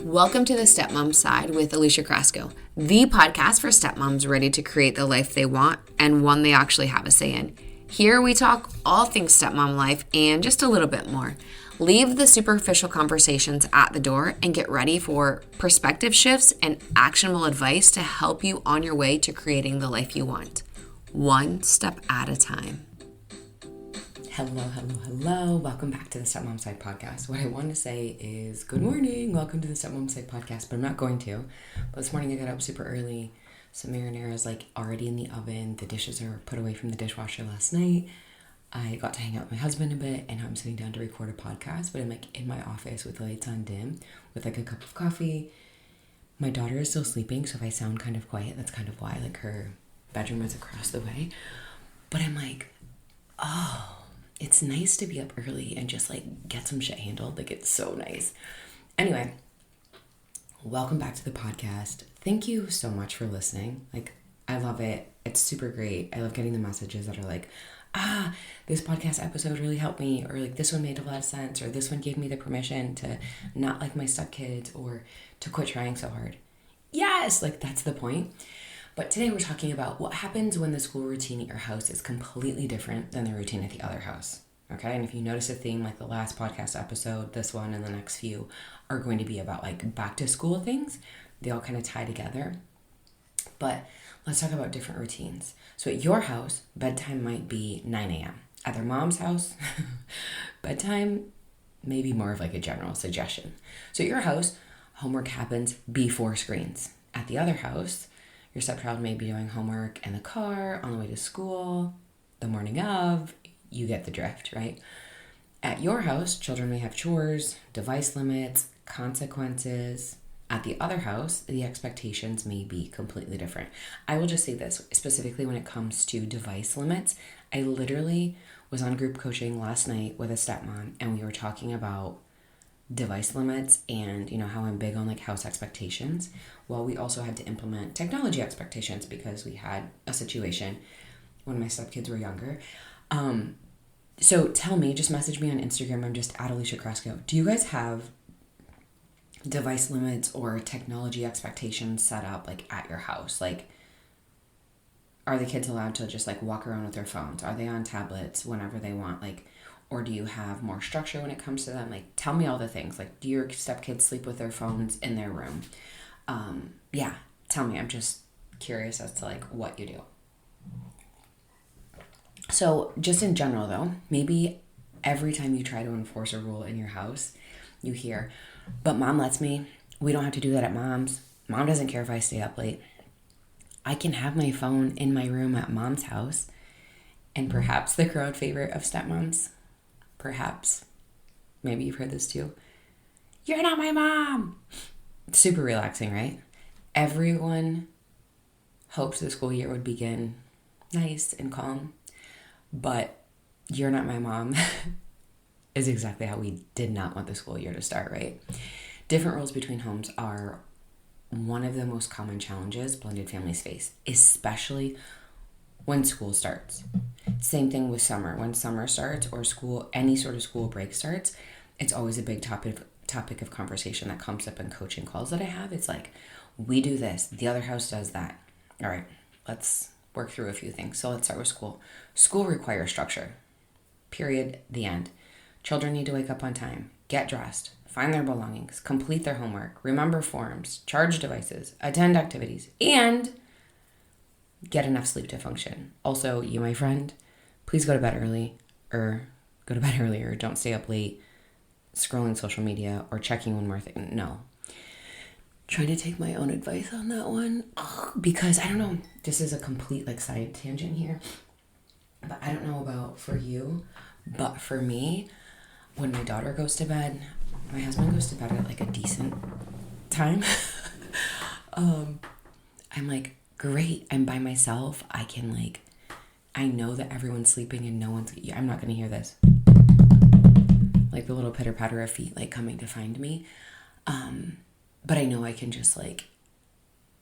Welcome to the Stepmom Side with Alicia, the podcast for stepmoms ready to create the life they want and one they actually have a say in. Here we talk all things stepmom life and just a little bit more. Leave the superficial conversations at the door and get ready for perspective shifts and actionable advice to help you on your way to creating the life you want, one step at a time. Hello. Welcome back to the Stepmom Side Podcast. What I want to say is good morning. Welcome to the Stepmom Side Podcast, but I'm not going to. But this morning I got up super early. Some marinara is already in the oven. The dishes are put away from the dishwasher last night. I got to hang out with my husband a bit, and I'm sitting down to record a podcast, but I'm in my office with the lights on dim with a cup of coffee. My daughter is still sleeping, so if I sound kind of quiet, that's kind of why. Her bedroom is across the way. But I'm it's nice to be up early and just get some shit handled. It's so nice. Anyway, welcome back to the podcast. Thank you so much for listening. I love it. It's super great. I love getting the messages that are this podcast episode really helped me, or this one made a lot of sense, or this one gave me the permission to not like my stepkids or to quit trying so hard. Yes, that's the point. But today we're talking about what happens when the school routine at your house is completely different than the routine at the other house. Okay, and if you notice a theme, the last podcast episode, this one and the next few are going to be about back to school things. They all kind of tie together. But let's talk about different routines. So at your house, bedtime might be 9 a.m. At their mom's house, bedtime may be more of a general suggestion. So at your house, homework happens before screens. At the other house, your stepchild may be doing homework in the car, on the way to school, the morning of. You get the drift, right? At your house, children may have chores, device limits, consequences. At the other house, the expectations may be completely different. I will just say this, specifically when it comes to device limits. I literally was on group coaching last night with a stepmom, and we were talking about device limits and how I'm big on house expectations. Well, we also had to implement technology expectations because we had a situation when my stepkids were younger. So tell me, just message me on Instagram. I'm just at Alicia. Do you guys have device limits or technology expectations set up at your house? Are the kids allowed to just walk around with their phones? Are they on tablets whenever they want? Or do you have more structure when it comes to them? Tell me all the things. Do your stepkids sleep with their phones in their room? Tell me. I'm just curious as to what you do. So just in general though, maybe every time you try to enforce a rule in your house, you hear, but mom lets me. We don't have to do that at mom's. Mom doesn't care if I stay up late. I can have my phone in my room at mom's house. And perhaps the crowd favorite of stepmoms, perhaps, maybe you've heard this too. You're not my mom. It's super relaxing, right? Everyone hoped the school year would begin nice and calm, but you're not my mom is exactly how we did not want the school year to start, right? Different rules between homes are one of the most common challenges blended families face, especially when school starts. Same thing with summer. When summer starts or any sort of school break starts, it's always a big topic of conversation that comes up in coaching calls that I have. It's we do this, the other house does that. All right, let's work through a few things. So let's start with school. School requires structure. Period. The end. Children need to wake up on time, get dressed, find their belongings, complete their homework, remember forms, charge devices, attend activities, and get enough sleep to function. Also, you, my friend, please go to bed early, or don't stay up late scrolling social media or checking one more thing. No. Trying to take my own advice on that one because I don't know. This is a complete side tangent here, but I don't know about for you, but for me, when my daughter goes to bed, my husband goes to bed at a decent time. I'm great. I'm by myself. I can I know that everyone's sleeping and no one's. I'm not gonna hear this. The little pitter patter of feet coming to find me. But I know I can just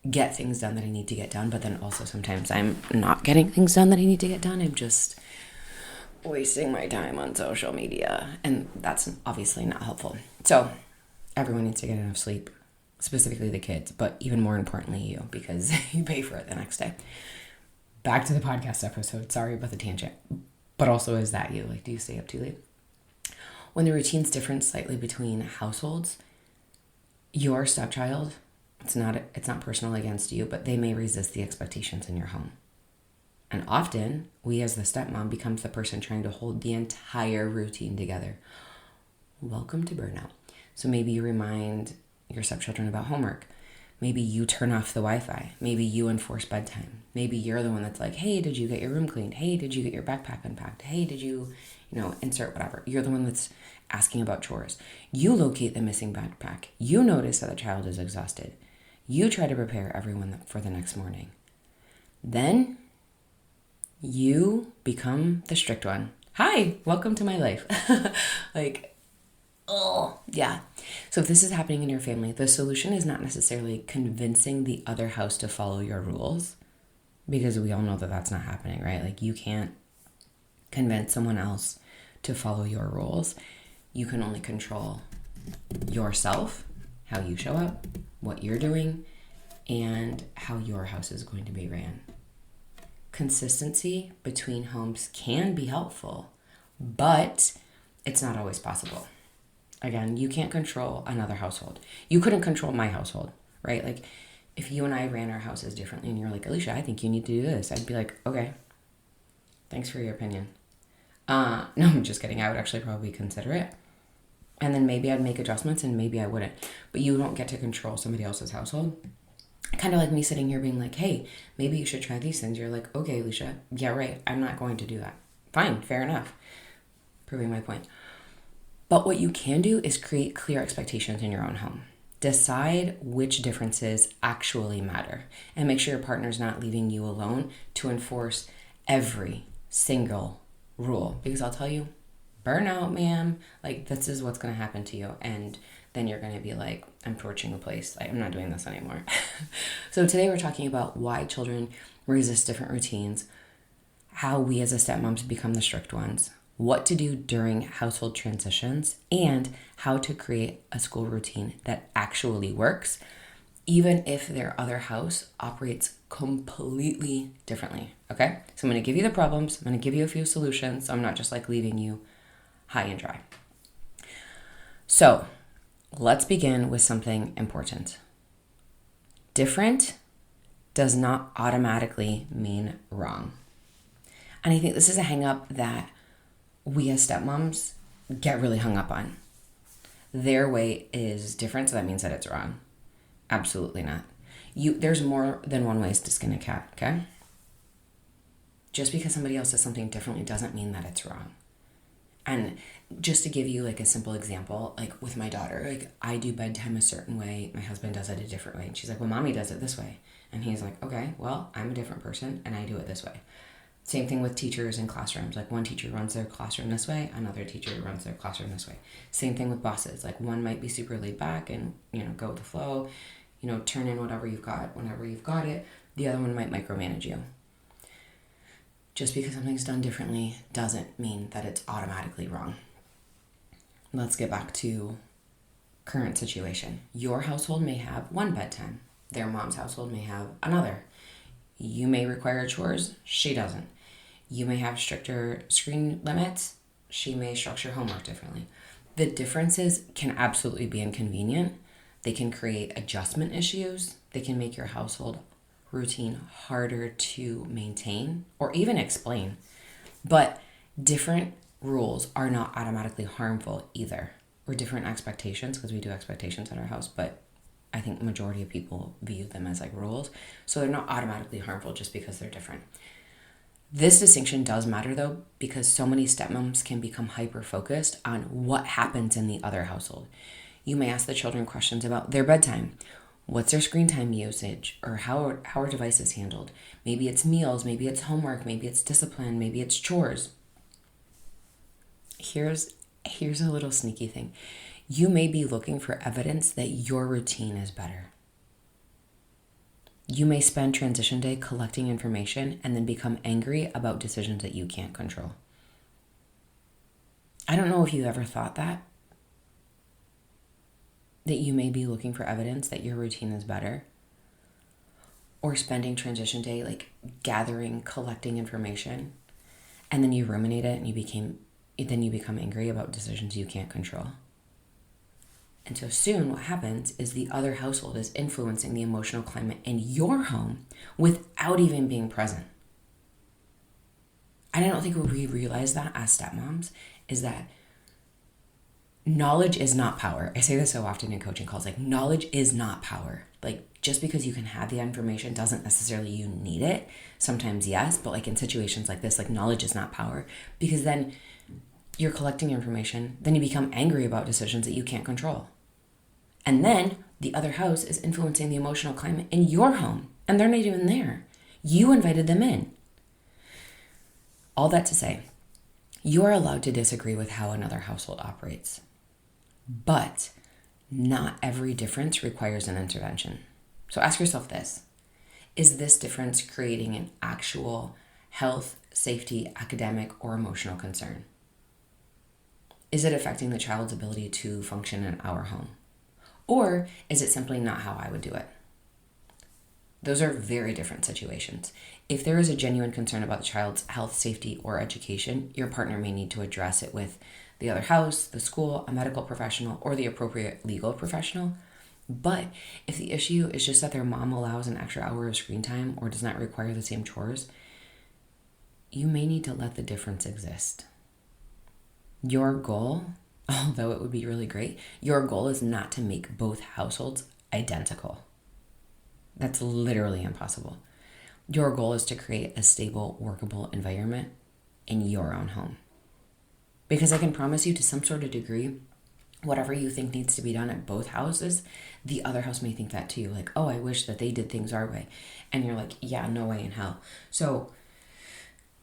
get things done that I need to get done. But then also sometimes I'm not getting things done that I need to get done. I'm just wasting my time on social media. And that's obviously not helpful. So everyone needs to get enough sleep. specifically the kids, but even more importantly you, because you pay for it the next day. Back to the podcast episode. Sorry about the tangent. But also, is that you? Like, do you stay up too late? When the routine's different slightly between households, your stepchild, it's not personal against you, but they may resist the expectations in your home. And often, we as the stepmom becomes the person trying to hold the entire routine together. Welcome to burnout. So maybe you remind your stepchildren about homework. Maybe you turn off the Wi-Fi. Maybe you enforce bedtime. Maybe you're the one that's like, hey, did you get your room cleaned? Hey, did you get your backpack unpacked? Hey, did you insert whatever. You're the one that's asking about chores. You locate the missing backpack. You notice that the child is exhausted. You try to prepare everyone for the next morning. Then you become the strict one. Hi, welcome to my life. Oh, yeah. So if this is happening in your family, the solution is not necessarily convincing the other house to follow your rules, because we all know that that's not happening, right? Like, you can't convince someone else to follow your rules. You can only control yourself, how you show up, what you're doing, and how your house is going to be ran. Consistency between homes can be helpful, but it's not always possible. Again, you can't control another household. You couldn't control my household, right? Like, if you and I ran our houses differently and you're like, Alicia, I think you need to do this, I'd be like, okay, thanks for your opinion. No, I'm just kidding. I would actually probably consider it. And then maybe I'd make adjustments and maybe I wouldn't. But you don't get to control somebody else's household. Kind of like me sitting here being like, hey, maybe you should try these things. You're like, okay, Alicia, yeah, right. I'm not going to do that. Fine, fair enough. Proving my point. But what you can do is create clear expectations in your own home. Decide which differences actually matter and make sure your partner's not leaving you alone to enforce every single rule. Because I'll tell you, burnout, man, like, this is what's going to happen to you. And then you're going to be like, I'm torching the place. I'm not doing this anymore. So today we're talking about why children resist different routines, how we as a stepmoms become the strict ones, what to do during household transitions, and how to create a school routine that actually works, even if their other house operates completely differently, okay? So I'm going to give you the problems. I'm going to give you a few solutions. So I'm not just like leaving you high and dry. So let's begin with something important. Different does not automatically mean wrong. And I think this is a hang up that we as stepmoms get really hung up on. Their way is different, so that means that it's wrong. Absolutely not. There's more than one ways to skin a cat, okay? Just because somebody else does something differently doesn't mean that it's wrong. And just to give you like a simple example, like with my daughter, like, I do bedtime a certain way, my husband does it a different way. And she's like, well, mommy does it this way. And he's like, okay, well, I'm a different person and I do it this way. Same thing with teachers in classrooms. Like, one teacher runs their classroom this way, another teacher runs their classroom this way. Same thing with bosses. Like, one might be super laid back and, go with the flow, turn in whatever you've got whenever you've got it. The other one might micromanage you. Just because something's done differently doesn't mean that it's automatically wrong. Let's get back to current situation. Your household may have one bedtime. Their mom's household may have another. You may require chores. She doesn't. You may have stricter screen limits. She may structure homework differently. The differences can absolutely be inconvenient. They can create adjustment issues. They can make your household routine harder to maintain or even explain. But different rules are not automatically harmful either. Or different expectations, because we do expectations at our house, but I think the majority of people view them as like rules. So they're not automatically harmful just because they're different. This distinction does matter though, because so many stepmoms can become hyper-focused on what happens in the other household. You may ask the children questions about their bedtime. What's their screen time usage? Or how are devices handled? Maybe it's meals, maybe it's homework, maybe it's discipline, maybe it's chores. Here's a little sneaky thing. You may be looking for evidence that your routine is better. You may spend transition day collecting information and then become angry about decisions that you can't control. I don't know if you ever thought that. that you may be looking for evidence that your routine is better, or spending transition day like gathering, collecting information, and then you ruminate it and you become angry about decisions you can't control. And so soon what happens is the other household is influencing the emotional climate in your home without even being present. And I don't think we realize that as stepmoms is that knowledge is not power. I say this so often in coaching calls, like knowledge is not power. Like just because you can have the information doesn't necessarily you need it. Sometimes yes, but like in situations like this, like knowledge is not power, because then you're collecting information, then you become angry about decisions that you can't control. And then the other house is influencing the emotional climate in your home, and they're not even there. You invited them in. All that to say, you are allowed to disagree with how another household operates, but not every difference requires an intervention. So ask yourself this: is this difference creating an actual health, safety, academic, or emotional concern? Is it affecting the child's ability to function in our home? Or is it simply not how I would do it? Those are very different situations. If there is a genuine concern about the child's health, safety, or education, your partner may need to address it with the other house, the school, a medical professional, or the appropriate legal professional. But if the issue is just that their mom allows an extra hour of screen time or does not require the same chores, you may need to let the difference exist. Your goal, although it would be really great, your goal is not to make both households identical. That's literally impossible. Your goal is to create a stable, workable environment in your own home. Because I can promise you, to some sort of degree, whatever you think needs to be done at both houses, the other house may think that too. Like, oh, I wish that they did things our way. And you're like, yeah, no way in hell. So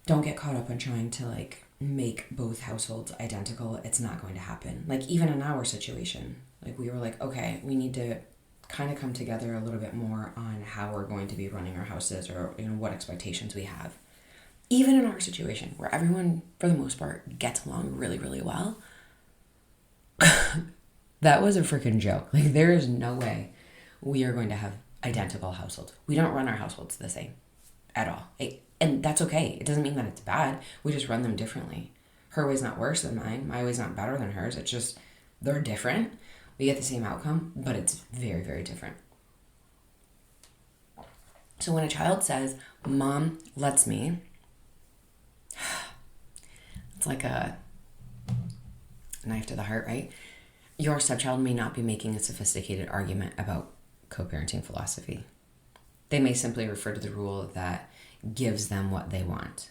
don't get caught up in trying to like make both households identical. It's not going to happen. Like even in our situation, like we were like, okay, we need to kind of come together a little bit more on how we're going to be running our houses, or what expectations we have. Even in our situation where everyone for the most part gets along really, really well, that was a freaking joke. Like there is no way we are going to have identical households. We don't run our households the same at all. And that's okay. It doesn't mean that it's bad. We just run them differently. Her way's not worse than mine. My way's not better than hers. It's just they're different. We get the same outcome, but it's very, very different. So when a child says, Mom lets me, it's like a knife to the heart, right? Your stepchild may not be making a sophisticated argument about co-parenting philosophy. They may simply refer to the rule that gives them what they want.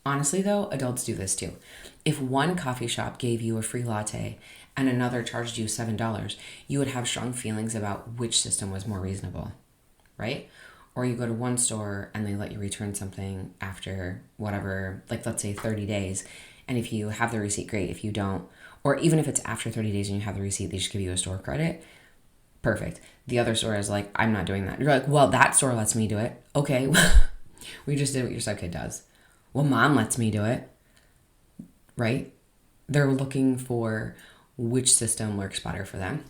Honestly, though, adults do this too. If one coffee shop gave you a free latte and another charged you $7, you would have strong feelings about which system was more reasonable, right? Or you go to one store and they let you return something after whatever, like let's say 30 days. And if you have the receipt, great. If you don't, or even if it's after 30 days and you have the receipt, they just give you a store credit. Perfect. The other store is like, I'm not doing that. You're like, well, that store lets me do it. Okay, we just did what your stepkid does. Well, Mom lets me do it, right? They're looking for which system works better for them.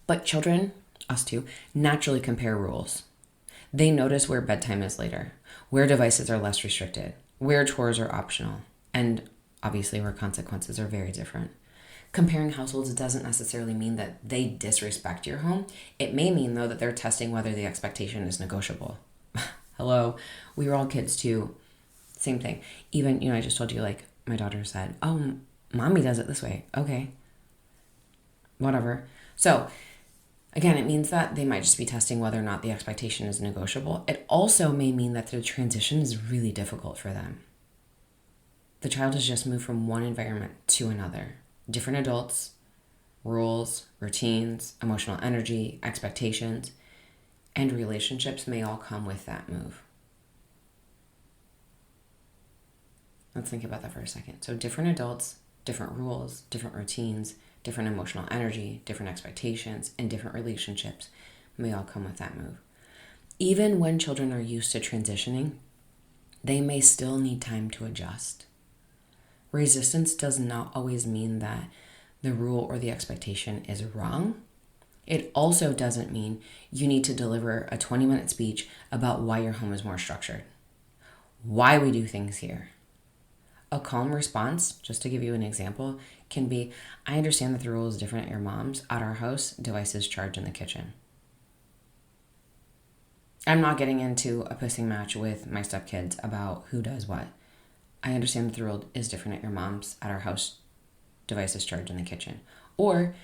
But children, us too, naturally compare rules. They notice where bedtime is later, where devices are less restricted, where chores are optional, and obviously where consequences are very different. Comparing households doesn't necessarily mean that they disrespect your home. It may mean, though, that they're testing whether the expectation is negotiable. Hello, we were all kids too. Same thing. Even, I just told you, like, my daughter said, oh, Mommy does it this way. Okay. Whatever. So, again, it means that they might just be testing whether or not the expectation is negotiable. It also may mean that the transition is really difficult for them. The child has just moved from one environment to another. Different adults, rules, routines, emotional energy, expectations, and relationships may all come with that move. Let's think about that for a second. So different adults, different rules, different routines, different emotional energy, different expectations, and different relationships may all come with that move. Even when children are used to transitioning, they may still need time to adjust. Resistance does not always mean that the rule or the expectation is wrong. It also doesn't mean you need to deliver a 20-minute speech about why your home is more structured, why we do things here. A calm response, just to give you an example, can be, I understand that the rule is different at your mom's. At our house, devices charge in the kitchen. I'm not getting into a pissing match with my stepkids about who does what. I understand that the rule is different at your mom's. At our house, devices charge in the kitchen. Or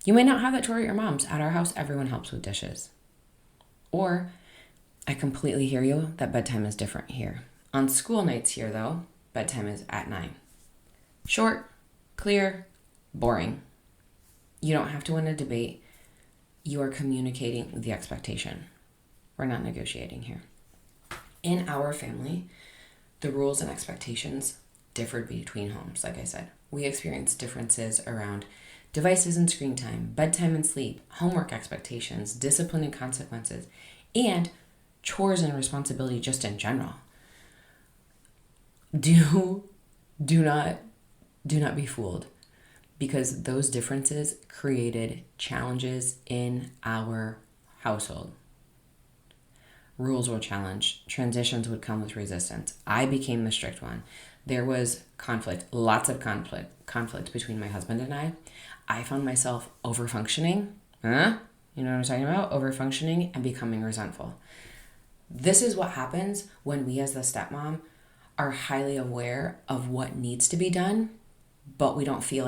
you may not have that chore at your mom's. At our house, everyone helps with dishes. Or I completely hear you that bedtime is different here. On school nights here, though, bedtime is at 9. Short, clear, boring. You don't have to win a debate. You are communicating the expectation. We're not negotiating here. In our family, the rules and expectations differed between homes. Like I said, we experienced differences around devices and screen time, bedtime and sleep, homework expectations, discipline and consequences, and chores and responsibility just in general. Do not be fooled, because those differences created challenges in our household. Rules were challenged. Transitions would come with resistance. I became the strict one. There was conflict, lots of conflict between my husband and I. I found myself overfunctioning. You know what I'm talking about? Overfunctioning and becoming resentful. This is what happens when we as the stepmom are highly aware of what needs to be done, but we don't feel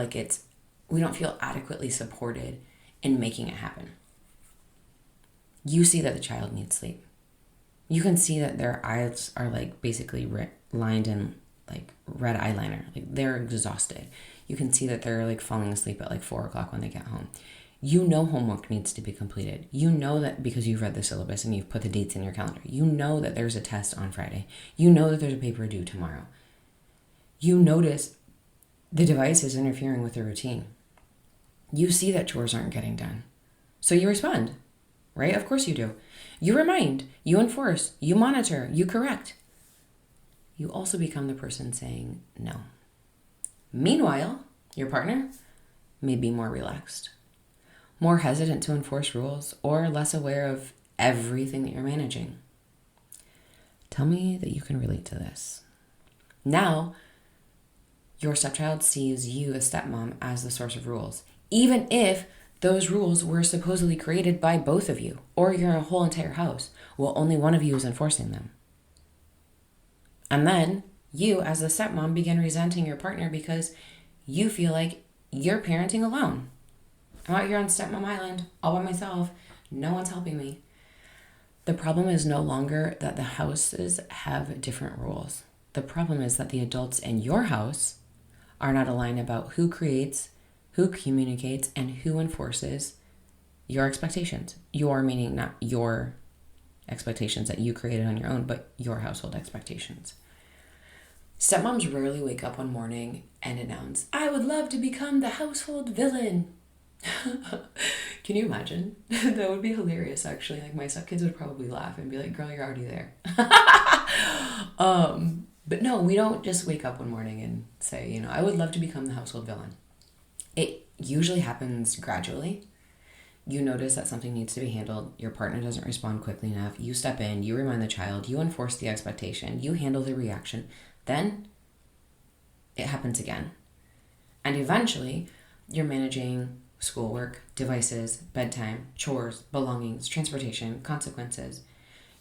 adequately supported in making it happen. You see that the child needs sleep. You can see that their eyes are like basically lined in like red eyeliner. Like they're exhausted. You can see that they're like falling asleep at like 4 o'clock when they get home. You know homework needs to be completed. You know that because you've read the syllabus and you've put the dates in your calendar. You know that there's a test on Friday. You know that there's a paper due tomorrow. You notice the device is interfering with the routine. You see that chores aren't getting done. So you respond, right? Of course you do. You remind, you enforce, you monitor, you correct. You also become the person saying no. Meanwhile, your partner may be more relaxed, more hesitant to enforce rules, or less aware of everything that you're managing. Tell me that you can relate to this. Now, your stepchild sees you as stepmom as the source of rules, even if those rules were supposedly created by both of you, or your whole entire house. Well, only one of you is enforcing them. And then you, as the stepmom, begin resenting your partner because you feel like you're parenting alone. I'm out here on Stepmom Island, all by myself. No one's helping me. The problem is no longer that the houses have different rules. The problem is that the adults in your house are not aligned about who creates, who communicates, and who enforces your expectations. Your meaning not your expectations that you created on your own, but your household expectations. Stepmoms rarely wake up one morning and announce, I would love to become the household villain. Can you imagine? That would be hilarious, actually. Like, my stepkids would probably laugh and be like, girl, you're already there. But no, we don't just wake up one morning and say, I would love to become the household villain. It usually happens gradually. You notice that something needs to be handled. Your partner doesn't respond quickly enough. You step in, you remind the child, you enforce the expectation, you handle the reaction. Then it happens again. And eventually, you're managing schoolwork, devices, bedtime, chores, belongings, transportation, consequences.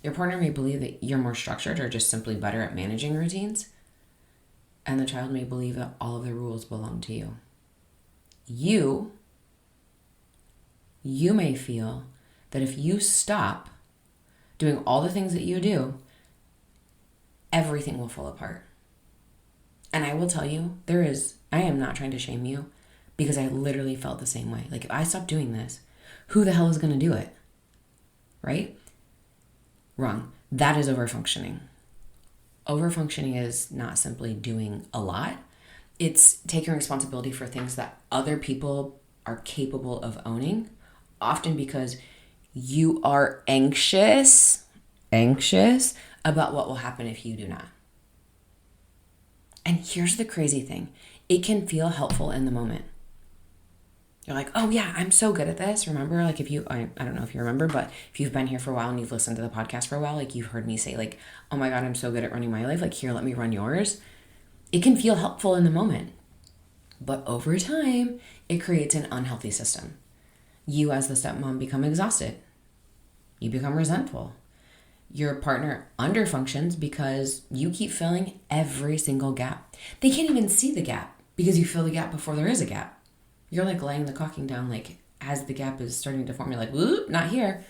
Your partner may believe that you're more structured or just simply better at managing routines. And the child may believe that all of the rules belong to you. You may feel that if you stop doing all the things that you do, everything will fall apart. And I will tell you, I am not trying to shame you, because I literally felt the same way. Like, if I stop doing this, who the hell is going to do it? Right? Wrong. That is overfunctioning. Overfunctioning is not simply doing a lot. It's taking responsibility for things that other people are capable of owning, often because you are anxious about what will happen if you do not. And here's the crazy thing. It can feel helpful in the moment. You're like, oh yeah, I'm so good at this. Remember, like I don't know if you remember, but if you've been here for a while and you've listened to the podcast for a while, like you've heard me say like, oh my God, I'm so good at running my life. Like here, let me run yours. It can feel helpful in the moment, but over time, it creates an unhealthy system. You as the stepmom become exhausted. You become resentful. Your partner underfunctions because you keep filling every single gap. They can't even see the gap because you fill the gap before there is a gap. You're like laying the caulking down like as the gap is starting to form. You're like, whoop, not here.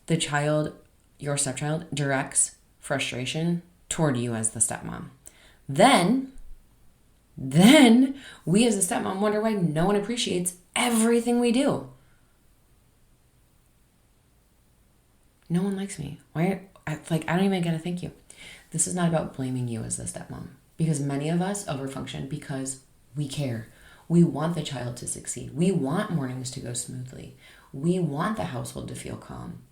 The child, your stepchild, directs frustration toward you as the stepmom. Then we as a stepmom wonder why no one appreciates everything we do. No one likes me. Why? I don't even get a thank you. This is not about blaming you as the stepmom, because many of us overfunction because we care. We want the child to succeed. We want mornings to go smoothly. We want the household to feel calm.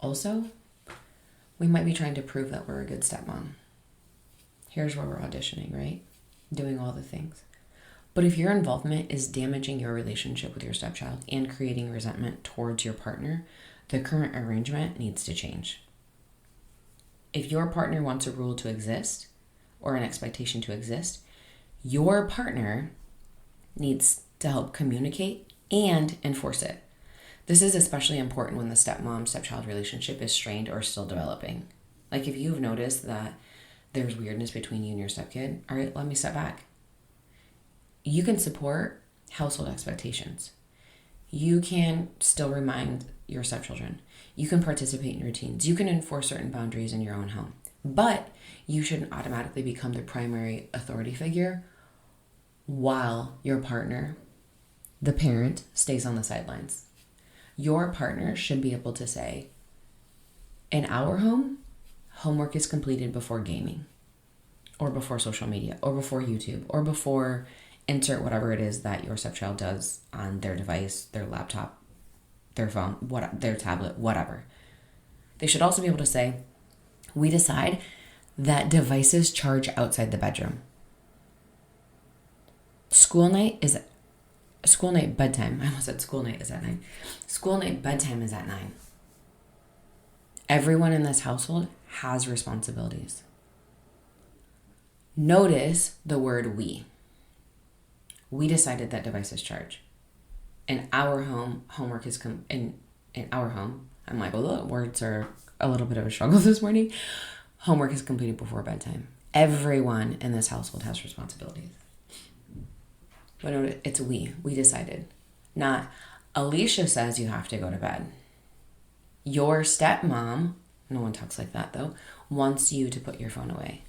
Also, we might be trying to prove that we're a good stepmom. Here's where we're auditioning, right? Doing all the things. But if your involvement is damaging your relationship with your stepchild and creating resentment towards your partner, the current arrangement needs to change. If your partner wants a rule to exist or an expectation to exist, your partner needs to help communicate and enforce it. This is especially important when the stepmom-stepchild relationship is strained or still developing. Like if you've noticed that there's weirdness between you and your stepkid, all right, let me step back. You can support household expectations. You can still remind your stepchildren. You can participate in routines. You can enforce certain boundaries in your own home. But you shouldn't automatically become the primary authority figure while your partner, the parent, stays on the sidelines. Your partner should be able to say, in our home, homework is completed before gaming, or before social media, or before YouTube, or before insert whatever it is that your stepchild does on their device, their laptop, their phone, their tablet, whatever. They should also be able to say, we decide that devices charge outside the bedroom. School night bedtime. I almost said school night is at 9. School night bedtime is at 9. Everyone in this household has responsibilities. Notice the word we. We decided that devices charge. In our home, homework is in our home. I'm like, well, words are a little bit of a struggle this morning. Homework is completed before bedtime. Everyone in this household has responsibilities. But it's we. We decided. Not Alicia says you have to go to bed. Your stepmom, no one talks like that though, wants you to put your phone away.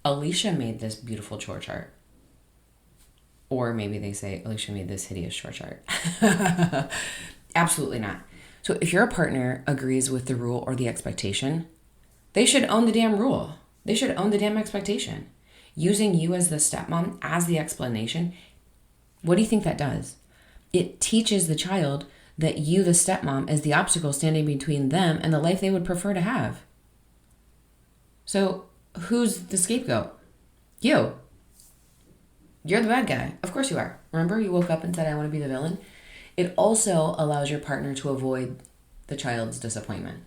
Alicia made this beautiful chore chart. Or maybe they say, Alicia made this hideous chore chart. Absolutely not. So if your partner agrees with the rule or the expectation, they should own the damn rule. They should own the damn expectation. Using you as the stepmom as the explanation, what do you think that does? It teaches the child that you, the stepmom, is the obstacle standing between them and the life they would prefer to have. So who's the scapegoat? You. You're the bad guy. Of course you are. Remember, you woke up and said, I want to be the villain? It also allows your partner to avoid the child's disappointment.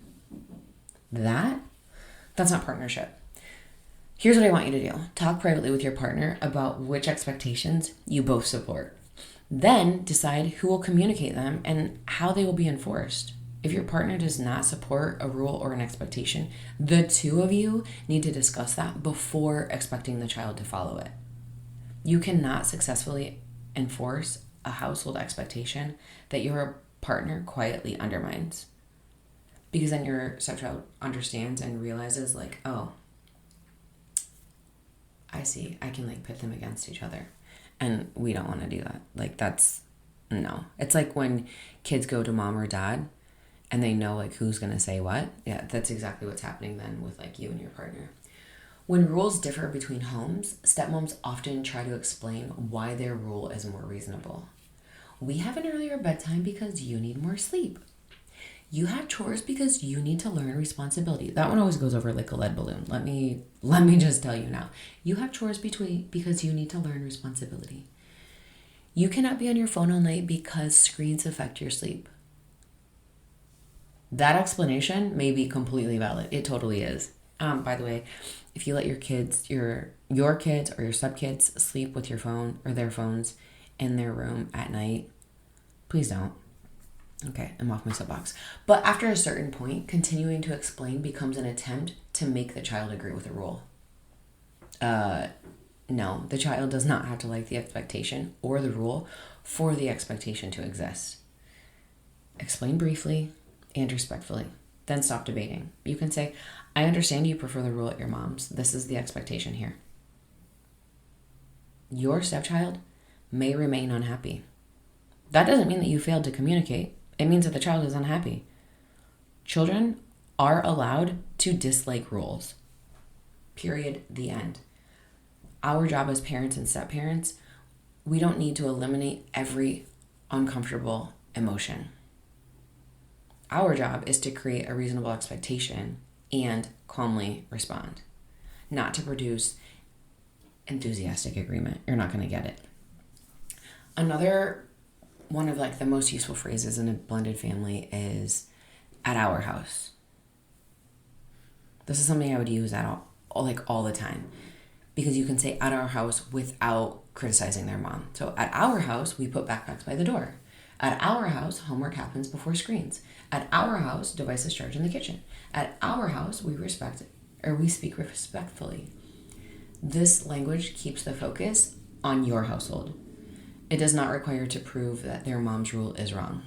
That's not partnership. Here's what I want you to do. Talk privately with your partner about which expectations you both support. Then decide who will communicate them and how they will be enforced. If your partner does not support a rule or an expectation, the two of you need to discuss that before expecting the child to follow it. You cannot successfully enforce a household expectation that your partner quietly undermines. Because then your stepchild understands and realizes like, oh, I see, I can like pit them against each other. And we don't want to do that. Like no. It's like when kids go to mom or dad and they know like who's going to say what. Yeah, that's exactly what's happening then with like you and your partner. When rules differ between homes, stepmoms often try to explain why their rule is more reasonable. We have an earlier bedtime because you need more sleep. You have chores because you need to learn responsibility. That one always goes over like a lead balloon. Let me just tell you now. You have chores because you need to learn responsibility. You cannot be on your phone all night because screens affect your sleep. That explanation may be completely valid. It totally is. By the way, if you let your kids, your kids or your stepkids sleep with your phone or their phones in their room at night, please don't. Okay, I'm off my soapbox. But after a certain point, continuing to explain becomes an attempt to make the child agree with the rule. No, the child does not have to like the expectation or the rule for the expectation to exist. Explain briefly and respectfully, then stop debating. You can say, I understand you prefer the rule at your mom's. This is the expectation here. Your stepchild may remain unhappy. That doesn't mean that you failed to communicate. It means that the child is unhappy. Children are allowed to dislike rules. Period. The end. Our job as parents and step-parents, we don't need to eliminate every uncomfortable emotion. Our job is to create a reasonable expectation and calmly respond, not to produce enthusiastic agreement. You're not going to get it. Another one of the most useful phrases in a blended family is at our house. This is something I would use all the time, because you can say at our house without criticizing their mom. So at our house, we put backpacks by the door. At our house, homework happens before screens. At our house, devices charge in the kitchen. At our house, we speak respectfully. This language keeps the focus on your household. It does not require to prove that their mom's rule is wrong.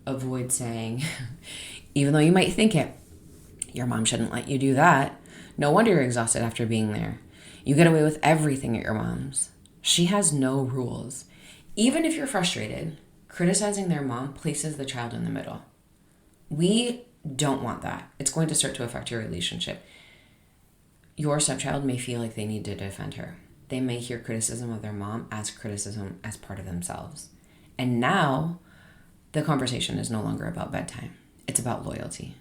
Avoid saying, even though you might think it, your mom shouldn't let you do that. No wonder you're exhausted after being there. You get away with everything at your mom's. She has no rules. Even if you're frustrated, criticizing their mom places the child in the middle. We don't want that. It's going to start to affect your relationship. Your stepchild may feel like they need to defend her. They may hear criticism of their mom as criticism as part of themselves. And now the conversation is no longer about bedtime. It's about loyalty.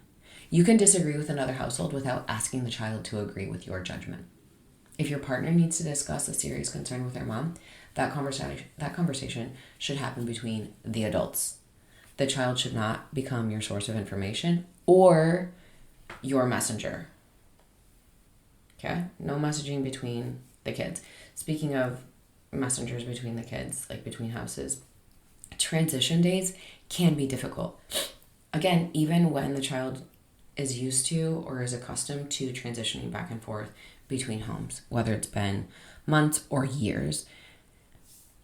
You can disagree with another household without asking the child to agree with your judgment. If your partner needs to discuss a serious concern with their mom, that conversation should happen between the adults. The child should not become your source of information or your messenger. Okay? No messaging between the kids. Speaking of messengers between the kids, between houses, transition days can be difficult. Again, even when the child is used to or is accustomed to transitioning back and forth between homes, whether it's been months or years,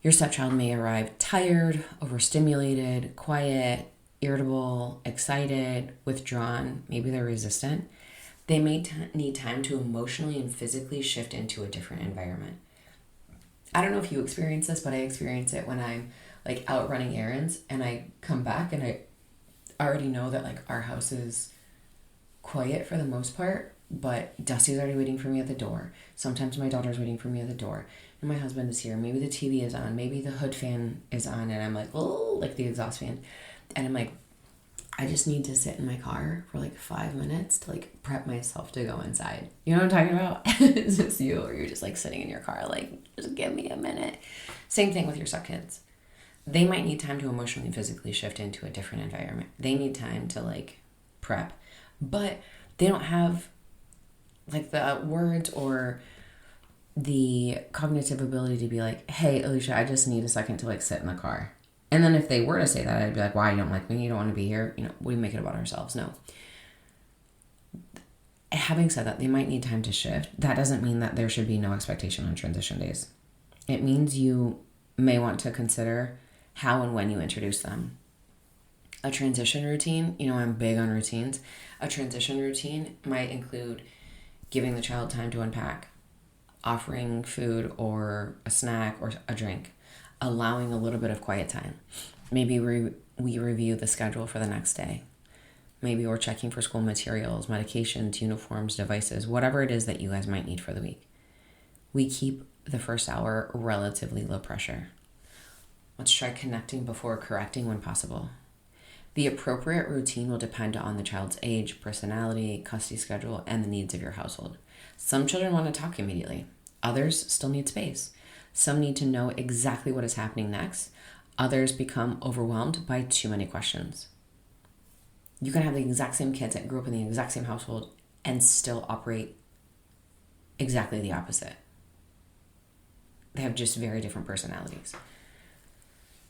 your stepchild may arrive tired, overstimulated, quiet, irritable, excited, withdrawn. Maybe they're resistant. They may need time to emotionally and physically shift into a different environment. I don't know if you experience this, but I experience it when I'm out running errands and I come back and I already know that our house is quiet for the most part, but Dusty's already waiting for me at the door. Sometimes my daughter's waiting for me at the door. And my husband is here. Maybe the TV is on. Maybe the hood fan is on and I'm oh, the exhaust fan. And I'm I just need to sit in my car for 5 minutes to prep myself to go inside. You know what I'm talking about? Is this you? Or you're just sitting in your car just give me a minute. Same thing with your stepkids. They might need time to emotionally and physically shift into a different environment. They need time to prep. But they don't have the words or the cognitive ability to be hey, Alicia, I just need a second to sit in the car. And then if they were to say that, I'd be why, you don't like me? You don't want to be here? We make it about ourselves. No. Having said that, they might need time to shift. That doesn't mean that there should be no expectation on transition days. It means you may want to consider how and when you introduce them. A transition routine, I'm big on routines. A transition routine might include giving the child time to unpack, offering food or a snack or a drink, allowing a little bit of quiet time. Maybe we review the schedule for the next day. Maybe we're checking for school materials, medications, uniforms, devices, whatever it is that you guys might need for the week. We keep the first hour relatively low pressure. Let's try connecting before correcting when possible. The appropriate routine will depend on the child's age, personality, custody schedule, and the needs of your household. Some children want to talk immediately. Others still need space. Some need to know exactly what is happening next. Others become overwhelmed by too many questions. You can have the exact same kids that grew up in the exact same household and still operate exactly the opposite. They have just very different personalities.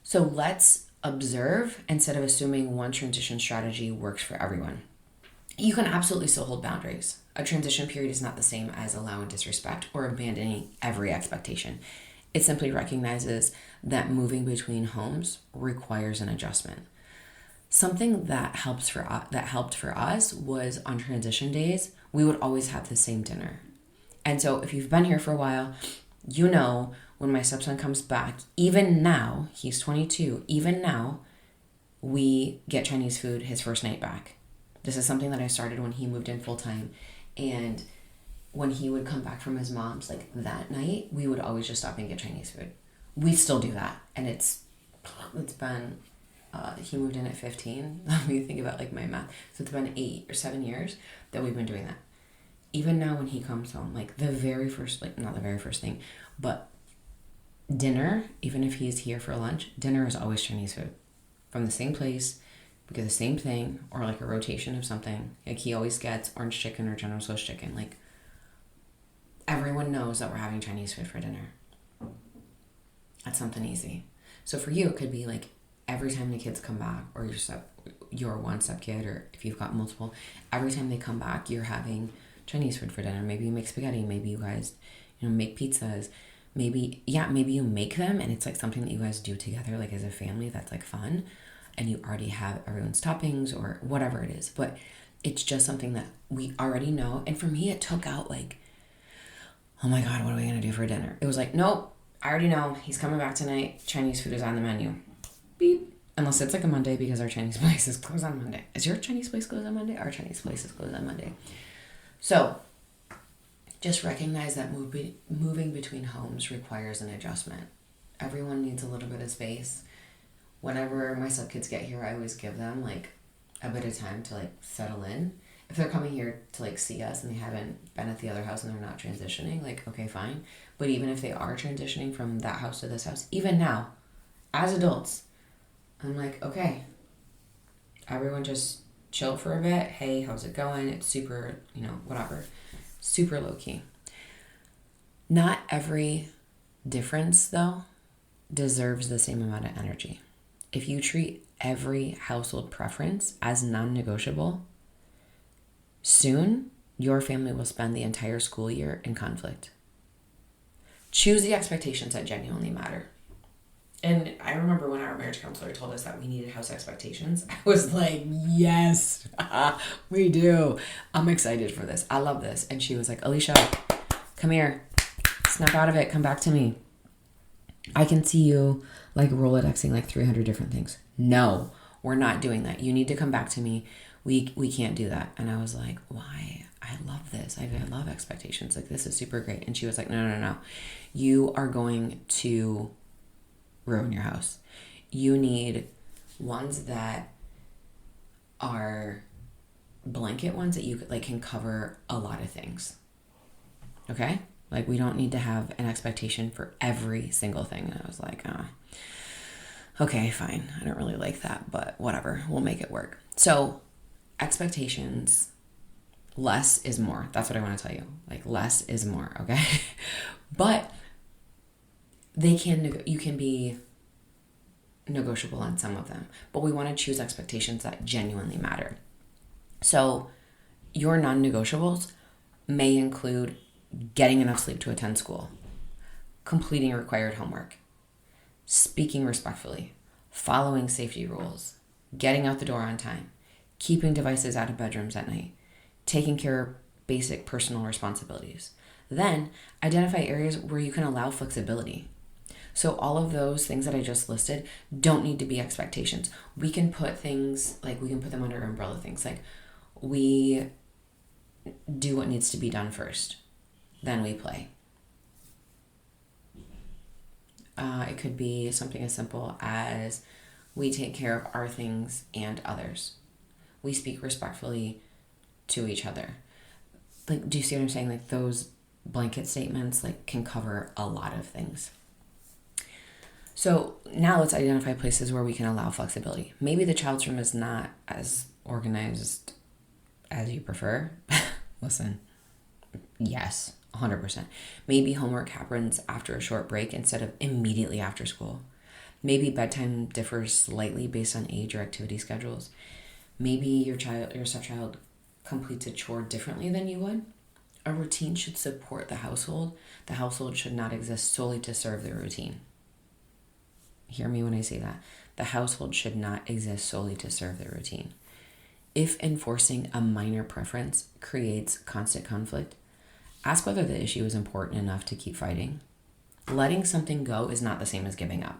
So let's observe instead of assuming one transition strategy works for everyone. You can absolutely still hold boundaries. A transition period is not the same as allowing disrespect or abandoning every expectation. It simply recognizes that moving between homes requires an adjustment. Something that helped for us was on transition days, we would always have the same dinner. And so if you've been here for a while, you know when my stepson comes back, even now, he's 22, even now, we get Chinese food his first night back. This is something that I started when he moved in full time. And when he would come back from his mom's, like that night, we would always just stop and get Chinese food. We still do that. And it's been, he moved in at 15. Let me think about like my math. So it's been 8 or 7 years that we've been doing that. Even now when he comes home, like the very first, like not the very first thing, but dinner, even if he's here for lunch, dinner is always Chinese food from the same place. We get the same thing or like a rotation of something. Like he always gets orange chicken or General Tso's chicken. Like everyone knows that we're having Chinese food for dinner. That's something easy. So for you, it could be like every time the kids come back, or your one step kid, or if you've got multiple, every time they come back, you're having Chinese food for dinner. Maybe you make spaghetti. Maybe you guys, make pizzas. Maybe you make them and it's like something that you guys do together, like as a family, that's like fun. And you already have everyone's toppings or whatever it is. But it's just something that we already know. And for me, it took out like, oh my God, what are we going to do for dinner? It was like, nope, I already know. He's coming back tonight. Chinese food is on the menu. Beep. Unless it's like a Monday because our Chinese place is closed on Monday. Is your Chinese place closed on Monday? Our Chinese place is closed on Monday. So just recognize that moving between homes requires an adjustment. Everyone needs a little bit of space. Whenever my stepkids get here, I always give them like a bit of time to like settle in. If they're coming here to like see us and they haven't been at the other house and they're not transitioning, like, okay, fine. But even if they are transitioning from that house to this house, even now, as adults, I'm like, okay, everyone just chill for a bit. Hey, how's it going? It's super, whatever. Super low key. Not every difference, though, deserves the same amount of energy. If you treat every household preference as non-negotiable, soon your family will spend the entire school year in conflict. Choose the expectations that genuinely matter. And I remember when our marriage counselor told us that we needed house expectations, I was like, yes, we do. I'm excited for this. I love this. And she was like, Alicia, come here. Snap out of it. Come back to me. I can see you like Rolodexing like 300 different things. No, we're not doing that. You need to come back to me. We can't do that. And I was like, why? I love this. I love expectations. Like, this is super great. And she was like, no. You are going to ruin your house. You need ones that are blanket ones that you like can cover a lot of things. Okay? Like, we don't need to have an expectation for every single thing. And I was like, okay, fine. I don't really like that, but whatever. We'll make it work. So, expectations, less is more. That's what I want to tell you. Like, less is more, okay? But you can be negotiable on some of them. But we want to choose expectations that genuinely matter. So, your non-negotiables may include getting enough sleep to attend school, completing required homework, speaking respectfully, following safety rules, getting out the door on time, keeping devices out of bedrooms at night, taking care of basic personal responsibilities. Then identify areas where you can allow flexibility. So all of those things that I just listed don't need to be expectations. We can put them under umbrella things. Like, we do what needs to be done first. Then we play. It could be something as simple as we take care of our things and others. We speak respectfully to each other. Like, do you see what I'm saying? Like, those blanket statements like can cover a lot of things. So now let's identify places where we can allow flexibility. Maybe the child's room is not as organized as you prefer. Listen, yes, 100%. Maybe homework happens after a short break instead of immediately after school. Maybe bedtime differs slightly based on age or activity schedules. Maybe your stepchild completes a chore differently than you would. A routine should support the household. The household should not exist solely to serve the routine. Hear me when I say that. The household should not exist solely to serve the routine. If enforcing a minor preference creates constant conflict, ask whether the issue is important enough to keep fighting. Letting something go is not the same as giving up.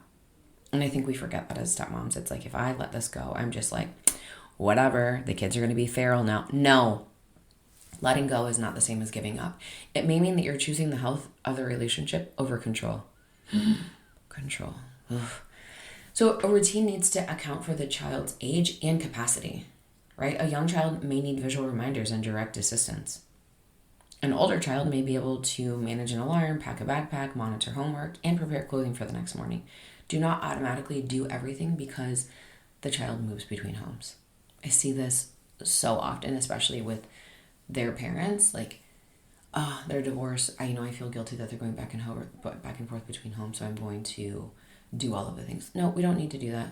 And I think we forget that as stepmoms. It's like, if I let this go, I'm just like, whatever, the kids are going to be feral now. No. Letting go is not the same as giving up. It may mean that you're choosing the health of the relationship over control. Control. Ugh. So a routine needs to account for the child's age and capacity, right? A young child may need visual reminders and direct assistance. An older child may be able to manage an alarm, pack a backpack, monitor homework, and prepare clothing for the next morning. Do not automatically do everything because the child moves between homes. I see this so often, especially with their parents. Like, they're divorced. I feel guilty that they're going back and forth between homes, so I'm going to do all of the things. No, we don't need to do that.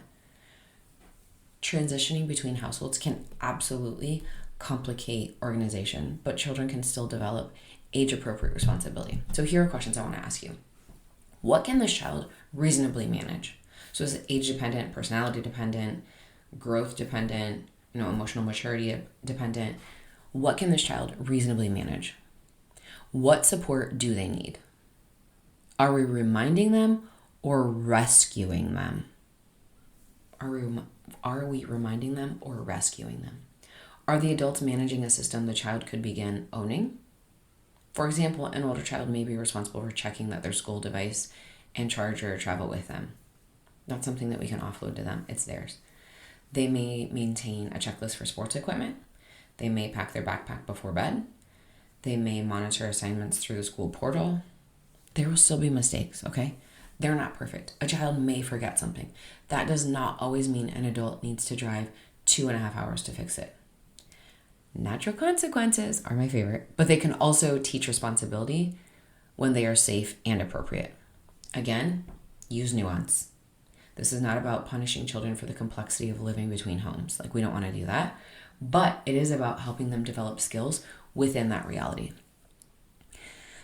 Transitioning between households can absolutely complicate organization, but children can still develop age-appropriate responsibility. So here are questions I want to ask you. What can this child reasonably manage? So is it age-dependent, personality-dependent, growth-dependent, emotional maturity dependent? What can this child reasonably manage? What support do they need? Are we reminding them or rescuing them? Are we reminding them or rescuing them? Are the adults managing a system the child could begin owning? For example, an older child may be responsible for checking that their school device and charger travel with them. Not something that we can offload to them. It's theirs. They may maintain a checklist for sports equipment. They may pack their backpack before bed. They may monitor assignments through the school portal. There will still be mistakes, okay? They're not perfect. A child may forget something. That does not always mean an adult needs to drive 2.5 hours to fix it. Natural consequences are my favorite, but they can also teach responsibility when they are safe and appropriate. Again, use nuance. This is not about punishing children for the complexity of living between homes. Like, we don't want to do that, but it is about helping them develop skills within that reality.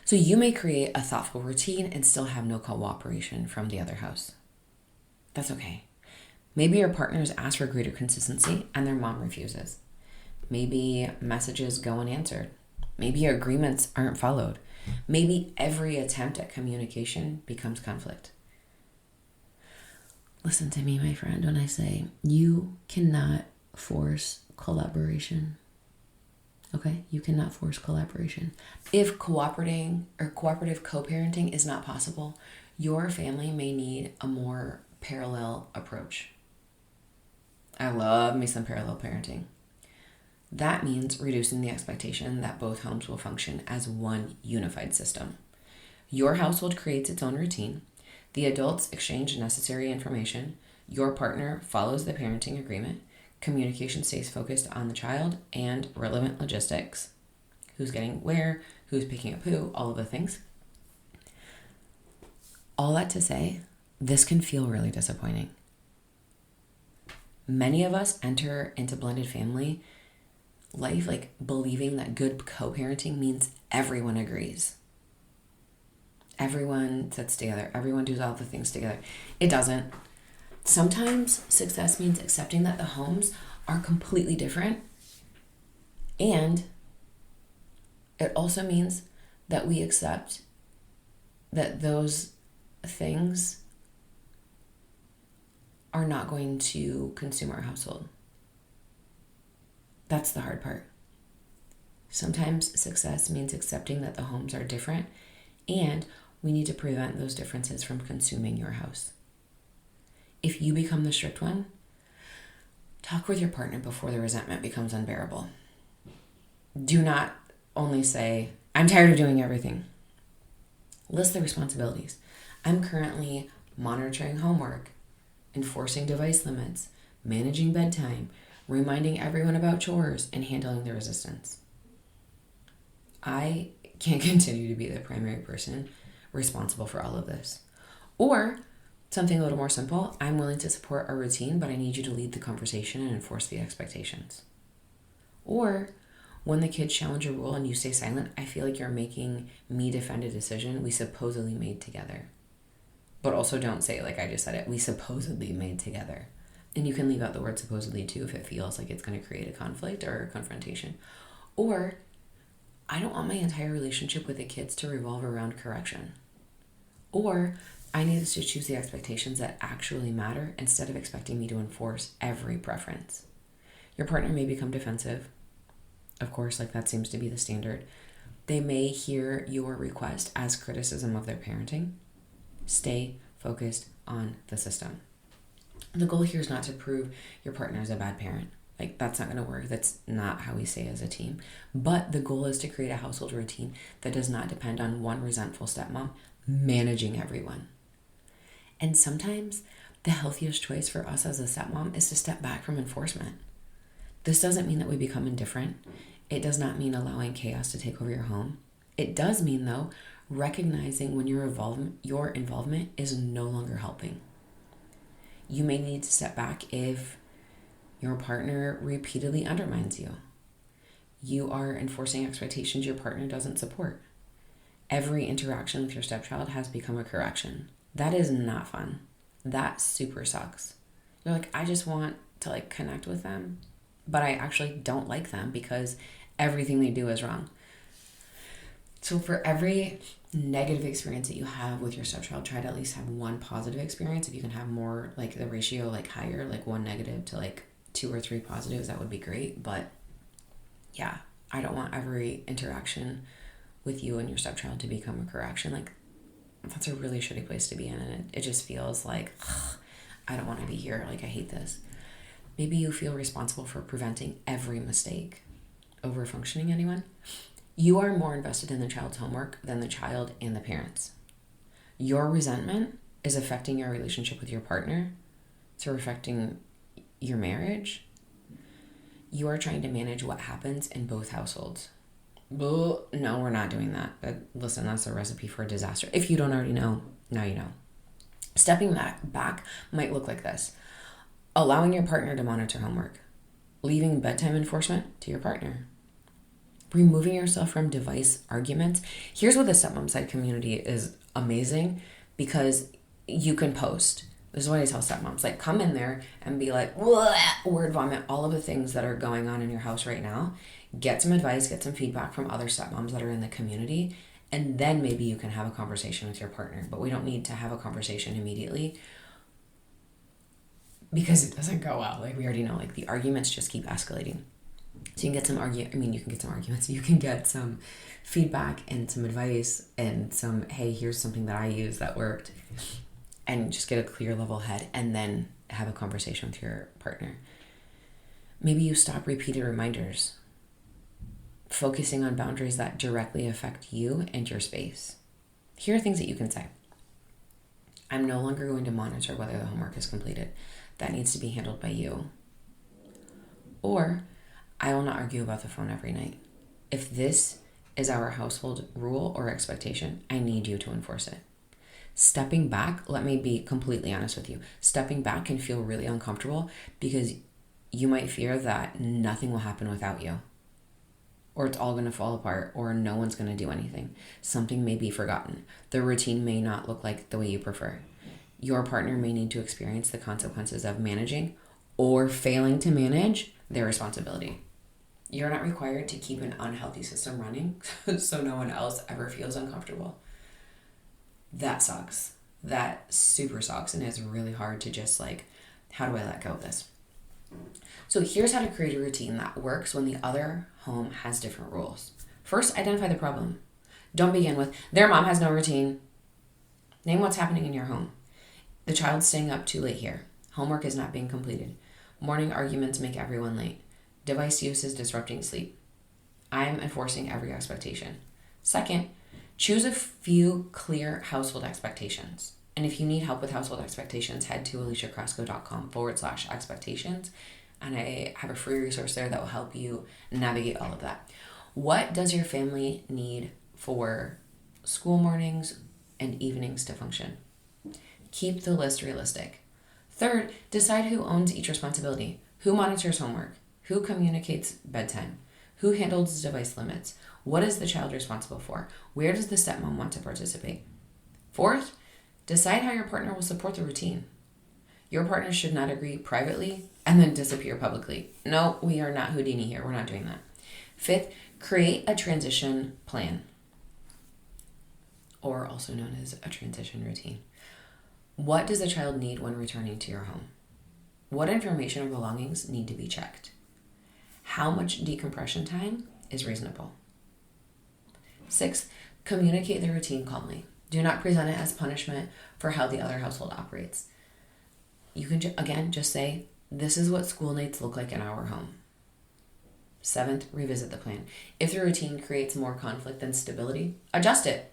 So you may create a thoughtful routine and still have no cooperation from the other house. That's okay. Maybe your partners ask for greater consistency and their mom refuses. Maybe messages go unanswered. Maybe agreements aren't followed. Maybe every attempt at communication becomes conflict. Listen to me, my friend, when I say you cannot force collaboration. Okay? You cannot force collaboration. If cooperative co-parenting is not possible, your family may need a more parallel approach. I love me some parallel parenting. That means reducing the expectation that both homes will function as one unified system. Your household creates its own routine. The adults exchange necessary information. Your partner follows the parenting agreement. Communication stays focused on the child and relevant logistics. Who's getting where, who's picking up who, all of the things. All that to say, this can feel really disappointing. Many of us enter into blended family life believing that good co-parenting means everyone agrees. Everyone sits together. Everyone does all the things together. It doesn't. Sometimes success means accepting that the homes are completely different. And it also means that we accept that those things are not going to consume our household. That's the hard part. Sometimes success means accepting that the homes are different, and we need to prevent those differences from consuming your house. If you become the strict one, talk with your partner before the resentment becomes unbearable. Do not only say, I'm tired of doing everything. List the responsibilities. I'm currently monitoring homework, enforcing device limits, managing bedtime, reminding everyone about chores, and handling the resistance. I can't continue to be the primary person responsible for all of this. Or something a little more simple, I'm willing to support a routine, but I need you to lead the conversation and enforce the expectations. Or when the kids challenge a rule and you stay silent, I feel like you're making me defend a decision we supposedly made together. But also don't say it like I just said it. We supposedly made together. And you can leave out the word supposedly too if it feels like it's going to create a conflict or a confrontation. Or I don't want my entire relationship with the kids to revolve around correction. Or I need us to choose the expectations that actually matter instead of expecting me to enforce every preference. Your partner may become defensive. Of course, like that seems to be the standard. They may hear your request as criticism of their parenting. Stay focused on the system. The goal here is not to prove your partner is a bad parent. Like, that's not going to work. That's not how we stay as a team. But the goal is to create a household routine that does not depend on one resentful stepmom managing everyone. And sometimes the healthiest choice for us as a stepmom is to step back from enforcement. This doesn't mean that we become indifferent. It does not mean allowing chaos to take over your home. It does mean, though, recognizing when your involvement is no longer helping. You may need to step back if your partner repeatedly undermines you. You are enforcing expectations your partner doesn't support. Every interaction with your stepchild has become a correction. That is not fun. That super sucks. You're like, I just want to connect with them, but I actually don't like them because everything they do is wrong. So for every negative experience that you have with your stepchild, try to at least have one positive experience. If you can have more, the ratio higher, one negative to 2 or 3 positives, that would be great. But yeah, I don't want every interaction with you and your stepchild to become a correction. That's a really shitty place to be in, and it just feels like, ugh, I don't want to be here. I hate this. Maybe you feel responsible for preventing every mistake. Overfunctioning, anyone? You are more invested in the child's homework than the child and the parents. Your resentment is affecting your relationship with your partner. It's affecting your marriage. You are trying to manage what happens in both households. No, we're not doing that. Listen, that's a recipe for a disaster. If you don't already know, now you know. Stepping back might look like this. Allowing your partner to monitor homework. Leaving bedtime enforcement to your partner. Removing yourself from device arguments. Here's what the Stepmom Side community is amazing, because you can post. This is what I tell stepmoms. Come in there and be like, word vomit, all of the things that are going on in your house right now. Get some advice, get some feedback from other stepmoms that are in the community, and then maybe you can have a conversation with your partner. But we don't need to have a conversation immediately because it doesn't go well. We already know, the arguments just keep escalating. So you can get some arguments. You can get some feedback and some advice and some, hey, here's something that I used that worked. And just get a clear level head and then have a conversation with your partner. Maybe you stop repeated reminders, focusing on boundaries that directly affect you and your space. Here are things that you can say. I'm no longer going to monitor whether the homework is completed. That needs to be handled by you. Or, I will not argue about the phone every night. If this is our household rule or expectation, I need you to enforce it. Stepping back, let me be completely honest with you. Stepping back can feel really uncomfortable because you might fear that nothing will happen without you, or it's all going to fall apart, or no one's going to do anything. Something may be forgotten. The routine may not look like the way you prefer. Your partner may need to experience the consequences of managing or failing to manage their responsibility. You're not required to keep an unhealthy system running so no one else ever feels uncomfortable. That sucks. That super sucks, and it's really hard to just how do I let go of this? So here's how to create a routine that works when the other home has different rules. First, identify the problem. Don't begin with, their mom has no routine. Name what's happening in your home. The child's staying up too late here. Homework is not being completed. Morning arguments make everyone late. Device use is disrupting sleep. I am enforcing every expectation. Second, choose a few clear household expectations. And if you need help with household expectations, head to aliciacrasco.com/expectations. And I have a free resource there that will help you navigate all of that. What does your family need for school mornings and evenings to function? Keep the list realistic. Third, decide who owns each responsibility. Who monitors homework? Who communicates bedtime? Who handles device limits? What is the child responsible for? Where does the stepmom want to participate? Fourth, decide how your partner will support the routine. Your partner should not agree privately and then disappear publicly. No, we are not Houdini here. We're not doing that. Fifth, create a transition plan, or also known as a transition routine. What does the child need when returning to your home? What information or belongings need to be checked? How much decompression time is reasonable? Sixth, communicate the routine calmly. Do not present it as punishment for how the other household operates. You can, just say, this is what school nights look like in our home. Seventh, revisit the plan. If the routine creates more conflict than stability, adjust it.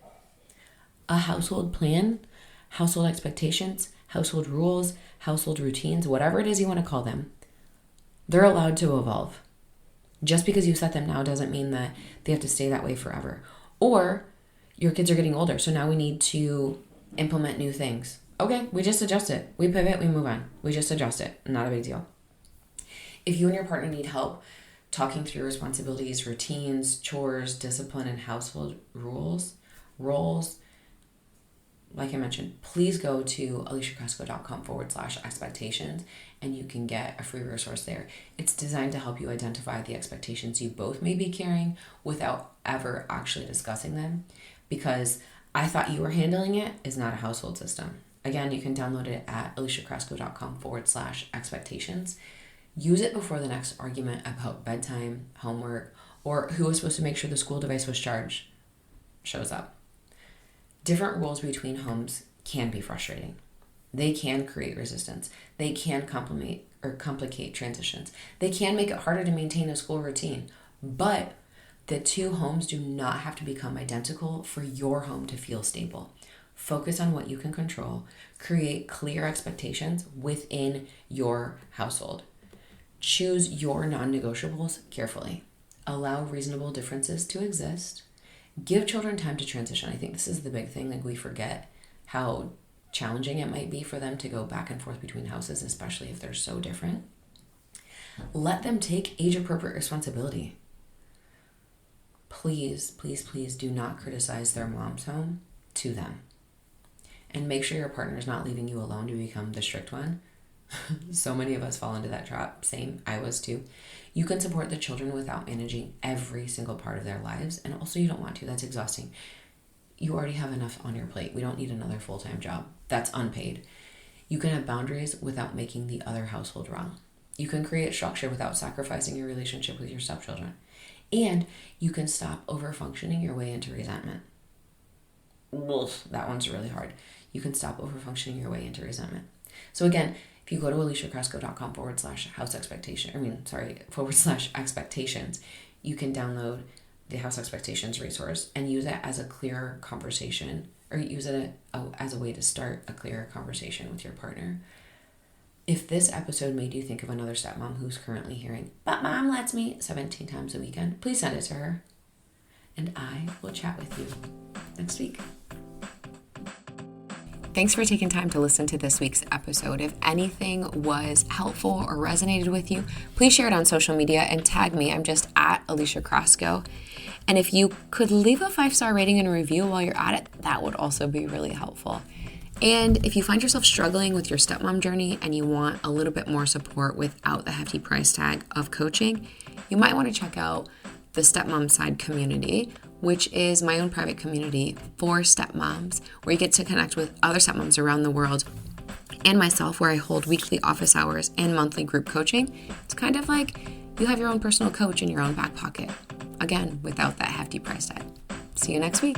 A household plan, household expectations, household rules, household routines, whatever it is you want to call them, they're allowed to evolve. Just because you set them now doesn't mean that they have to stay that way forever. Or your kids are getting older, so now we need to implement new things. Okay, we just adjust it. We pivot, we move on. We just adjust it. Not a big deal. If you and your partner need help talking through responsibilities, routines, chores, discipline, and household roles, like I mentioned, please go to aliciacrasco.com/expectations and you can get a free resource there. It's designed to help you identify the expectations you both may be carrying without ever actually discussing them, because I thought you were handling it is not a household system. Again, you can download it at aliciacrasco.com/expectations. Use it before the next argument about bedtime, homework, or who was supposed to make sure the school device was charged shows up. Different rules between homes can be frustrating. They can create resistance. They can complicate transitions. They can make it harder to maintain a school routine. But the two homes do not have to become identical for your home to feel stable. Focus on what you can control. Create clear expectations within your household. Choose your non-negotiables carefully. Allow reasonable differences to exist. Give children time to transition. I think this is the big thing. Like, we forget how challenging it might be for them to go back and forth between houses, especially if they're so different. Let them take age-appropriate responsibility. Please, please, please do not criticize their mom's home to them. And make sure your partner is not leaving you alone to become the strict one. So many of us fall into that trap. Same, I was too. You can support the children without managing every single part of their lives. And also, you don't want to. That's exhausting. You already have enough on your plate. We don't need another full-time job. That's unpaid. You can have boundaries without making the other household wrong. You can create structure without sacrificing your relationship with your stepchildren. And you can stop overfunctioning your way into resentment. Oof, that one's really hard. You can stop overfunctioning your way into resentment. So again, if you go to aliciacrasco.com/expectations, you can download the House Expectations resource and use it as a clear conversation, or use it as a way to start a clear conversation with your partner. If this episode made you think of another stepmom who's currently hearing, "But mom lets me" 17 times a weekend, please send it to her. And I will chat with you next week. Thanks for taking time to listen to this week's episode. If anything was helpful or resonated with you, please share it on social media and tag me. I'm just at Alicia Crasco. And if you could leave a 5-star rating and a review while you're at it, that would also be really helpful. And if you find yourself struggling with your stepmom journey and you want a little bit more support without the hefty price tag of coaching, you might want to check out the Stepmom Side community, which is my own private community for stepmoms, where you get to connect with other stepmoms around the world and myself, where I hold weekly office hours and monthly group coaching. It's kind of like you have your own personal coach in your own back pocket. Again, without that hefty price tag. See you next week.